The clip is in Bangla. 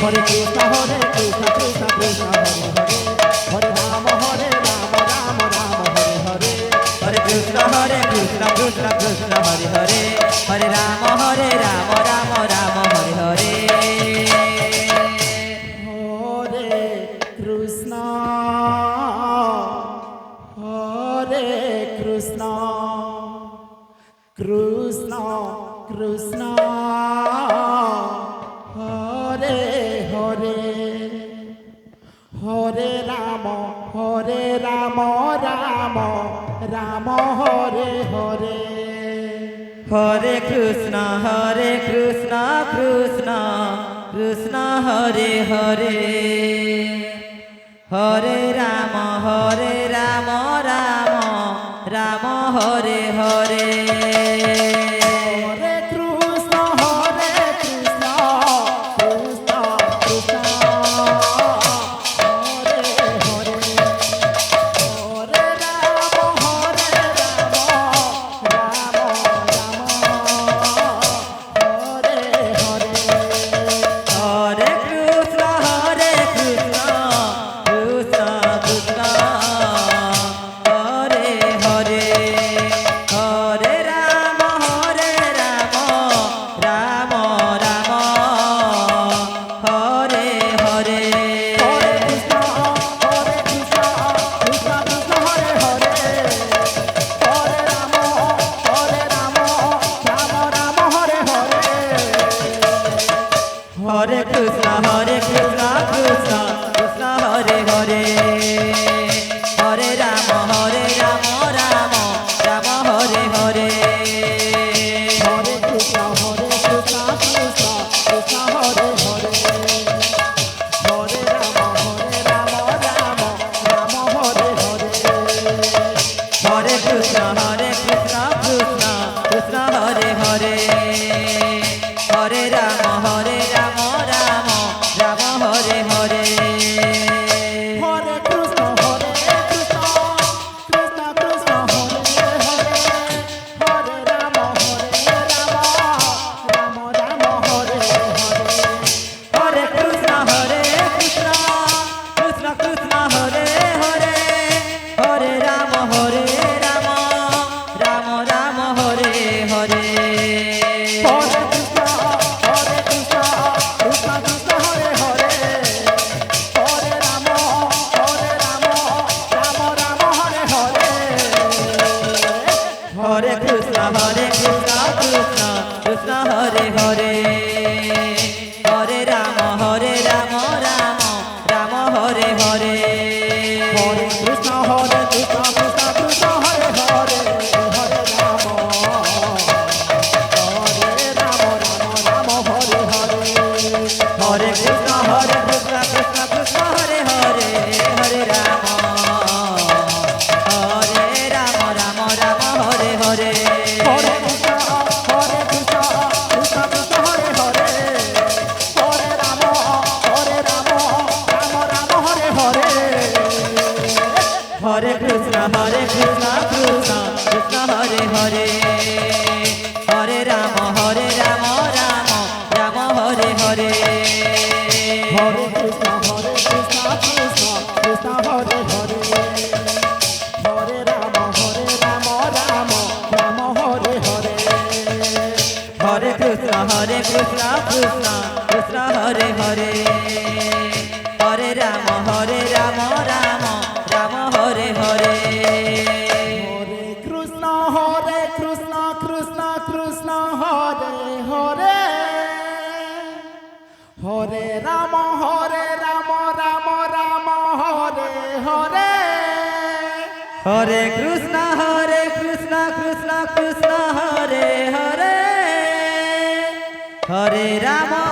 হরে কৃষ্ণ কৃষ্ণ কৃষ্ণ হরে হরে হরে রাম রাম রাম হরে হরে হরে কৃষ্ণ কৃষ্ণ কৃষ্ণ হরে হরে হরে রাম রাম রাম হরে হরে হরে কৃষ্ণ কৃষ্ণ কৃষ্ণ হরে হরে হরে রাম রাম রাম হরে হরে হরে কৃষ্ণ কৃষ্ণ কৃষ্ণ হরে হরে হরে রাম রাম রাম হরে হরে হরে কৃষ্ণ কৃষ্ণ কৃষ্ণ হরে হরে হরে রাম রাম হরে হরে হরে কৃষ্ণ কৃষ্ণ কৃষ্ণ হরে হরে হরে রাম রাম রাম হরে হরে হরে কৃষ্ণ কৃষ্ণ কৃষ্ণ হরে হরে হরে রাম রাম রাম হরে হরে হরে কৃষ্ণ কৃষ্ণ কৃষ্ণ হরে হরে হরে রাম রাম রাম হরে হরে হরে কৃষ্ণ কৃষ্ণ কৃষ্ণ হরে হরে হরে রাম রাম রাম হরে হরে হরে কৃষ্ণ কৃষ্ণ কৃষ্ণ হরে হরে হরে রাম রাম রাম হরে হরে হরে কৃষ্ণ কৃষ্ণ কৃষ্ণ কৃষ্ণ হরে হরে হরে রাম রাম রাম হরে হরে হরে কৃষ্ণ কৃষ্ণ কৃষ্ণ কৃষ্ণ হরে হরে হরে রাম রাম রাম হরে হরে হরে কৃষ্ণ কৃষ্ণ কৃষ্ণ কৃষ্ণ হরে হরে হরে রাম রাম রাম হরে হরে হরে কৃষ্ণ কৃষ্ণ কৃষ্ণ হরে হরে হরে রাম রাম রাম হরে হরে হরে কৃষ্ণ কৃষ্ণ কৃষ্ণ হরে হরে হরে রাম রাম হরে হরে হরে কৃষ্ণ কৃষ্ণ কৃষ্ণ হরে হরে হরে রাম রাম রাম হরে হরে হরে কৃষ্ণ কৃষ্ণ কৃষ্ণ কৃষ্ণ হরে হরে হরে রাম রাম রাম হরে হরে হরে কৃষ্ণ কৃষ্ণ কৃষ্ণ হরে হরে হরে রাম রাম রাম হরে হরে হরে কৃষ্ণ কৃষ্ণ কৃষ্ণ হরে হরে হরে রাম রাম রাম হরে হরে হরে কৃষ্ণ কৃষ্ণ কৃষ্ণ হরে হরে হরে রাম রাম রাম হরে হরে হরে কৃষ্ণ কৃষ্ণ কৃষ্ণ হরে হরে হরে রাম রাম রাম হরে হরে হরে কৃষ্ণ কৃষ্ণ কৃষ্ণ হরে হরে হরে রাম